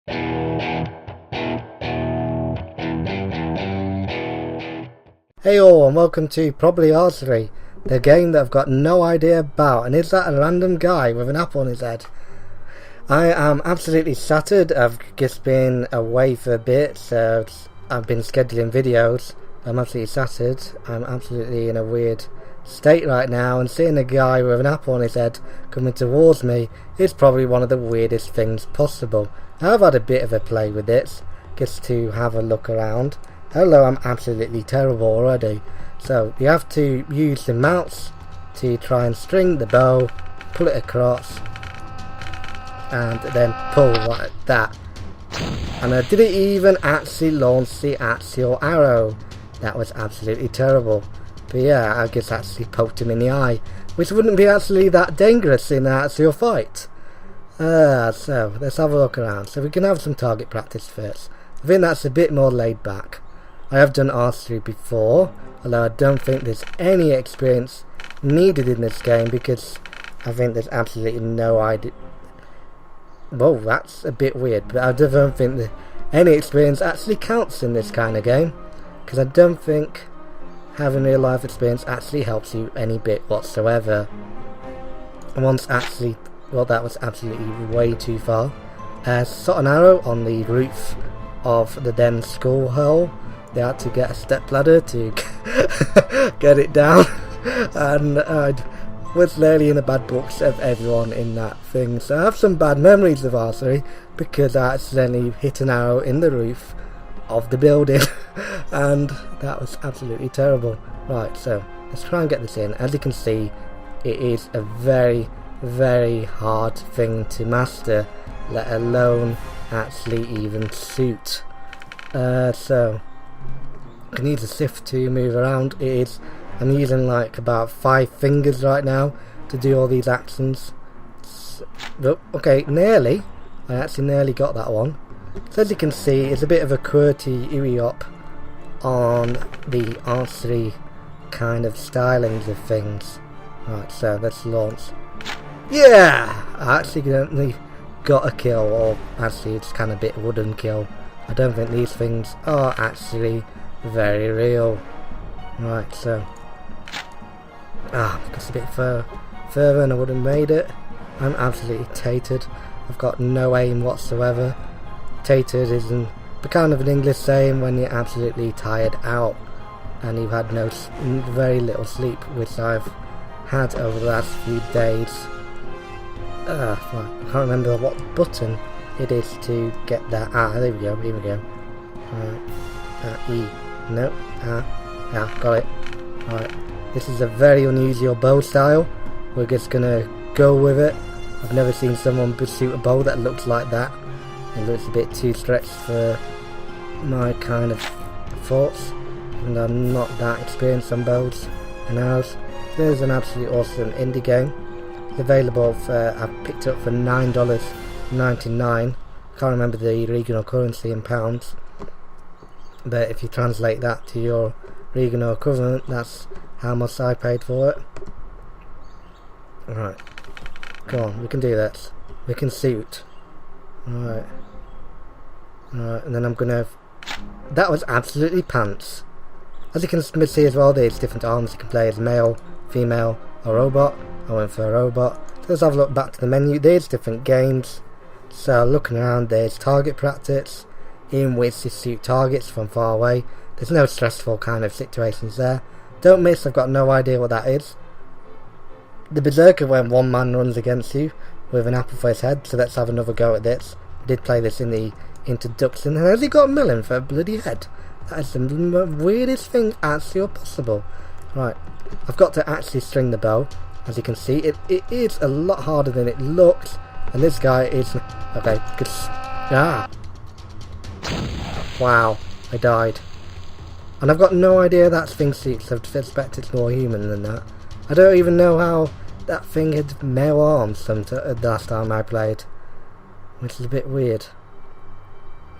Hey all, and welcome to Probably Archery, the game that I've got no idea about. And is that a random guy with an apple on his head? I am absolutely shattered. I've just been away for a bit, so I've been scheduling videos. I'm absolutely shattered. I'm absolutely in a weird state right now, and seeing a guy with an apple on his head coming towards me is probably one of the weirdest things possible. I've had a bit of a play with it, just to have a look around. Hello, I'm absolutely terrible already. So you have to use the mouse to try and string the bow, pull it across, and then pull like that. And I didn't even actually launch the actual arrow. That was absolutely terrible. But yeah, I just actually poked him in the eye, which wouldn't be actually that dangerous in an actual fight. So let's have a look around. So we can have some target practice first. I think that's a bit more laid back. I have done archery before, although I don't think there's any experience needed in this game, because I think there's absolutely no idea. Whoa, that's a bit weird, but I don't think that any experience actually counts in this kind of game, because I don't think having real life experience actually helps you any bit whatsoever. Once actually, well, that was absolutely way too far. Shot an arrow on the roof of the then school hall. They had to get a step ladder to get it down, and I was nearly in the bad books of everyone in that thing. So I have some bad memories of archery because I accidentally hit an arrow in the roof of the building and that was absolutely terrible. Right, so let's try and get this in. As you can see, it is a very, very hard thing to master, let alone actually even shoot. So I can use a shift to move around. I'm using like about 5 fingers right now to do all these actions. So, okay, nearly. I actually nearly got that one. So as you can see, it's a bit of a QWERTY up on the archery kind of stylings of things. Right, so let's launch. Yeah! I accidentally got a kill, or actually it's kind of a bit wooden kill. I don't think these things are actually very real. Right, so just a bit further and I would have made it. I'm absolutely tatered. I've got no aim whatsoever. Tatered is the kind of an English saying when you're absolutely tired out and you've had very little sleep, which I've had over the last few days. Right, I can't remember what button it is to get that. There we go, here we go. E. No, got it. Right, this is a very unusual bow style. We're just gonna go with it. I've never seen someone shoot a bow that looks like that. It looks a bit too stretched for my kind of thoughts, and I'm not that experienced on bows and arrows. There's an absolutely awesome indie game. It's available for, I've picked it up for $9.99. Can't remember the regional currency in pounds, but if you translate that to your regional equivalent, that's how much I paid for it. Alright, come on, we can do this. We can shoot. Alright, and then I'm gonna. That was absolutely pants. As you can see as well, there's different arms you can play as male, female, or robot. I went for a robot. So let's have a look back to the menu. There's different games. So looking around, there's target practice, in which you shoot targets from far away. There's no stressful kind of situations there. Don't miss, I've got no idea what that is. The berserker, when one man runs against you with an apple for his head. So let's have another go at this. I did play this in the introduction, and has he got a melon for a bloody head? That is the weirdest thing actually possible. Right, I've got to actually string the bow. As you can see, it is a lot harder than it looks, and this guy is okay. Good. Wow, I died. And I've got no idea that thing shoots. I suspect it's more human than that. I don't even know how that thing had male arms the last time I played, which is a bit weird.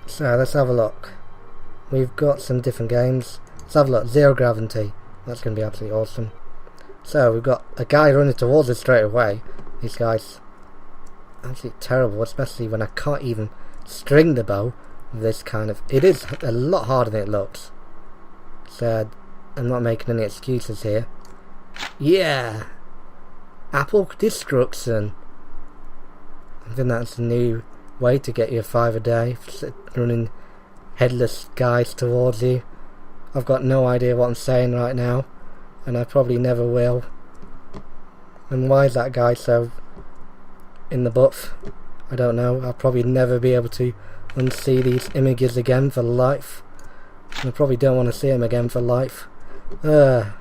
So let's have a look. We've got some different games. Let's have a look. Zero gravity. That's going to be absolutely awesome. So we've got a guy running towards us straight away. These guys absolutely terrible, especially when I can't even string the bow with this kind of... It is a lot harder than it looks. So I'm not making any excuses here. Yeah! Apple destruction. I think that's a new way to get your 5 a day. Running headless guys towards you. I've got no idea what I'm saying right now. And I probably never will. And why is that guy so in the buff? I don't know. I'll probably never be able to unsee these images again for life. I probably don't want to see him again for life. Right,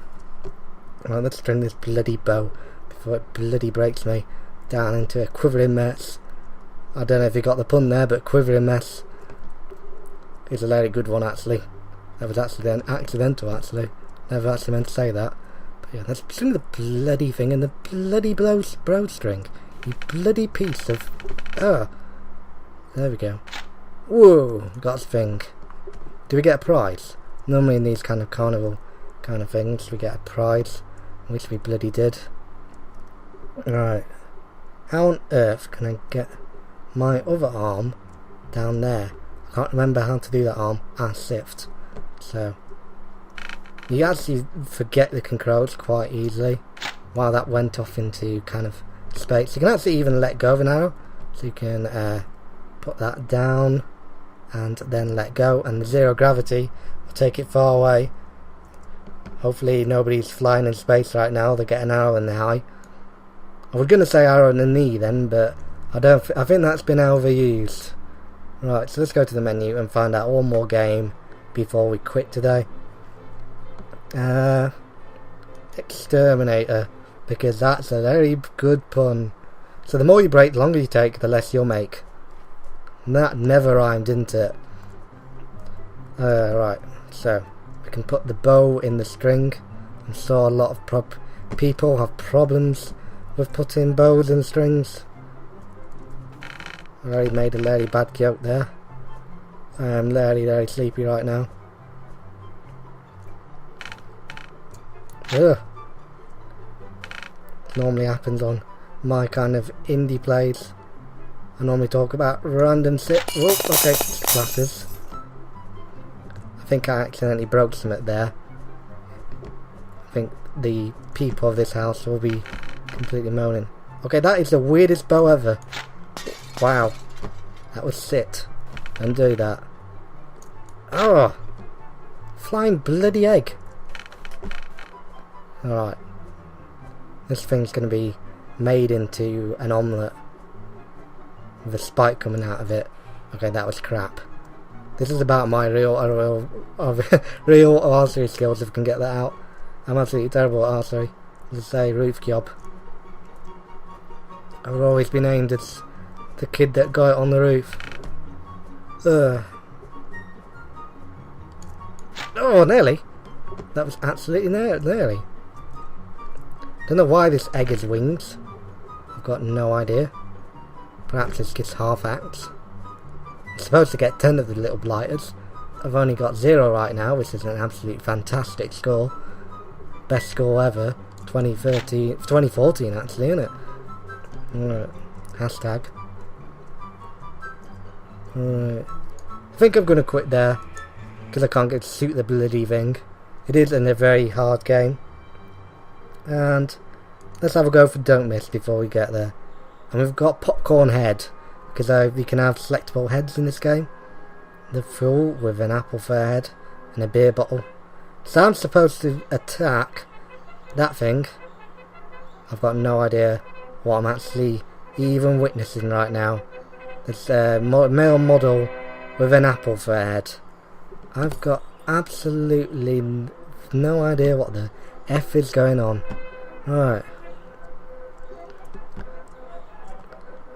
let's string this bloody bow before it bloody breaks me down into a quivering mess. I don't know if you got the pun there, but quivering mess is a very good one actually. That was actually an accidental actually. Never actually meant to say that. But yeah, let's string the bloody thing in the bloody bow string. You bloody piece of... there we go. Whoa, got a thing. Do we get a prize? Normally in these kind of carnival kind of things we get a prize. Which we bloody did. Right. How on earth can I get my other arm down there? I can't remember how to do that arm and sift. So you actually forget the controls quite easily. Wow, that went off into kind of space. You can actually even let go of an arrow. So you can put that down and then let go, and the zero gravity will take it far away. Hopefully nobody's flying in space right now. They get an arrow in the eye. I was going to say arrow in the knee then, but I think that's been overused. Right, so let's go to the menu and find out one more game before we quit today. Exterminator, because that's a very good pun. So the more you break, the longer you take, the less you'll make. And that never rhymed, didn't it? Right, so we can put the bow in the string. I saw a lot of people have problems with putting bows in strings. I already made a very bad joke there. I am very sleepy right now. Ugh. It normally happens on my kind of indie plays. I normally talk about random Whoa, okay, glasses. I think I accidentally broke something there. I think the people of this house will be completely moaning. Okay, that is the weirdest bow ever. Wow. That was sit. Undo that. Oh! Flying bloody egg. Alright. This thing's going to be made into an omelette with a spike coming out of it. Okay, that was crap. This is about my real archery skills, if I can get that out. I'm absolutely terrible at archery. Let's say roof job. I've always been aimed as the kid that got it on the roof. Ugh. Oh, nearly. That was absolutely nearly. Don't know why this egg has wings. I've got no idea. Perhaps it's just half-acts. I'm supposed to get 10 of the little blighters. I've only got 0 right now, which is an absolute fantastic score. Best score ever. 2014 actually, isn't it? Alright. Hashtag. Alright. I think I'm going to quit there, because I can't get to shoot the bloody thing. It is a very hard game. And let's have a go for don't miss before we get there. And we've got popcorn head, because we can have selectable heads in this game. The fool with an apple for a head and a beer bottle. So I'm supposed to attack that thing. I've got no idea what I'm actually even witnessing right now. It's a male model with an apple for a head. I've got absolutely no idea what the F is going on. Right.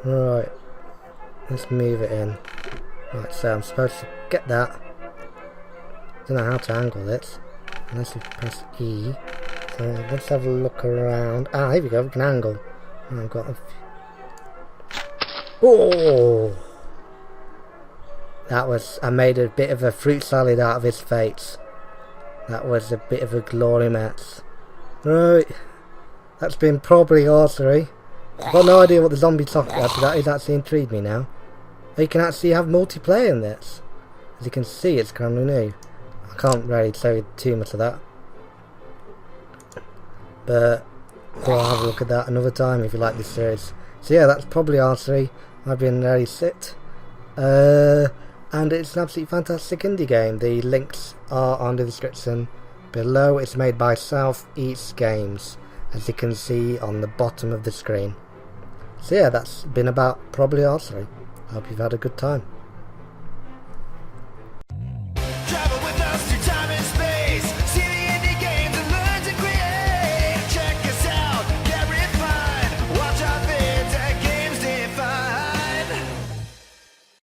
Right. Let's move it in. Right, so I'm supposed to get that. Don't know how to angle this. Unless we press E. So let's have a look around. Ah, here we go, we can angle. Oh, I've got a... Oh! That was... I made a bit of a fruit salad out of his face. That was a bit of a glory mess. Right. That's been Probably Archery. I've got no idea what the zombie software for that is. Actually intrigued me now. you can actually have multiplayer in this. As you can see, it's kind of new. I can't really show you too much of that, but we'll have a look at that another time if you like this series. So yeah, that's Probably Archery. I've been very sit. And it's an absolutely fantastic indie game. The links are on the description below. It's made by Southeast Games, as you can see on the bottom of the screen. So yeah, that's been about Probably Archery. I hope you've had a good time.